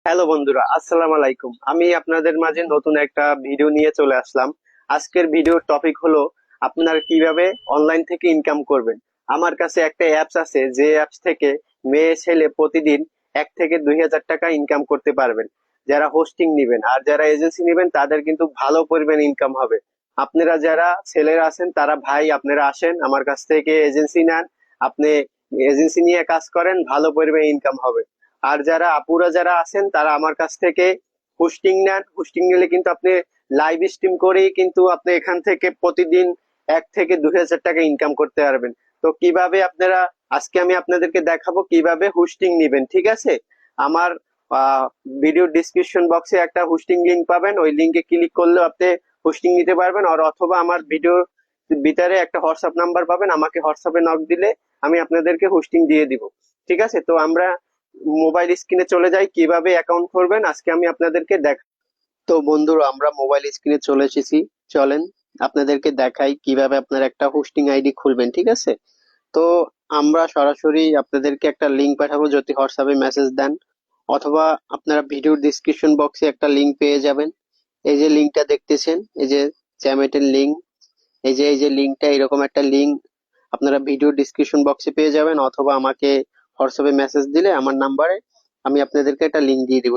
Hello বন্ধুরা, আসসালামু আলাইকুম। আমি আপনাদের মাঝে নতুন একটা ভিডিও নিয়ে চলে আসলাম। আজকের ভিডিওর টপিক হলো আপনারা কিভাবে অনলাইন থেকে ইনকাম করবেন। আমার কাছে একটা অ্যাপস আছে, যে অ্যাপস থেকে মেয়ে ছেলে প্রতিদিন 1 থেকে 2 হাজার টাকা ইনকাম করতে পারবেন। যারা হোস্টিং নেবেন আর যারা এজেন্সি নেবেন তাদের কিন্তু ভালো পরিমাণ ইনকাম হবে। আপনারা যারা ছেলেরা আছেন তারা ভাই আপনারা আসেন আমার কাছ থেকে এজেন্সি নেন। আপনি এজেন্সি নিয়ে কাজ করেন, ভালো পরিমাণ ইনকাম হবে। আর যারা আপুরা যারা আছেন তারা আমার কাছ থেকে হোস্টিং নেন। হোস্টিং নিলে কিন্তু আপনি লাইভ স্ট্রিম করেই কিন্তু আপনি এখান থেকে প্রতিদিন 1 থেকে 2 হাজার টাকা ইনকাম করতে পারবেন। তো কিভাবে আপনারা, আজকে আমি আপনাদেরকে দেখাবো কিভাবে হোস্টিং নিবেন, ঠিক আছে? আমার ভিডিও ডিসক্রিপশন বক্সে একটা হোস্টিং লিংক পাবেন, ওই লিংকে ক্লিক করলে আপনি হোস্টিং নিতে পারবেন। আর অথবা আমার ভিডিও ভিতরে একটা হোয়াটসঅ্যাপ নাম্বার পাবেন, আমাকে হোয়াটসঅ্যাপে নক দিলে আমি আপনাদেরকে হোস্টিং দিয়ে দিব। ঠিক আছে, তো আমরা মোবাইল স্ক্রিনে চলে যাই, কিভাবে অ্যাকাউন্ট করবেন আজকে আমি আপনাদেরকে তো বন্ধুরা, আমরা মোবাইল স্ক্রিনে চলে এসেছি। চলেন আপনাদেরকে দেখাই কিভাবে আপনারা একটা হোস্টিং আইডি খুলবেন, ঠিক আছে? তো আমরা সরাসরি আপনাদেরকে একটা লিংক পাঠাবো যদি হোয়াটসঅ্যাপে মেসেজ দেন, অথবা আপনারা ভিডিওর ডিসক্রিপশন বক্সে একটা লিংক পেয়ে যাবেন। এই যে লিংকটা দেখতেছেন, এই যে চ্যামেটের লিংক, এই যে লিংকটা, এরকম একটা লিংক আপনারা ভিডিও ডিসক্রিপশন বক্সে পেয়ে যাবেন, অথবা আমাকে হোয়াটসঅ্যাপে মেসেজ দিলে আমার নাম্বারে আমি আপনাদেরকে একটা লিংক দিয়ে দিব।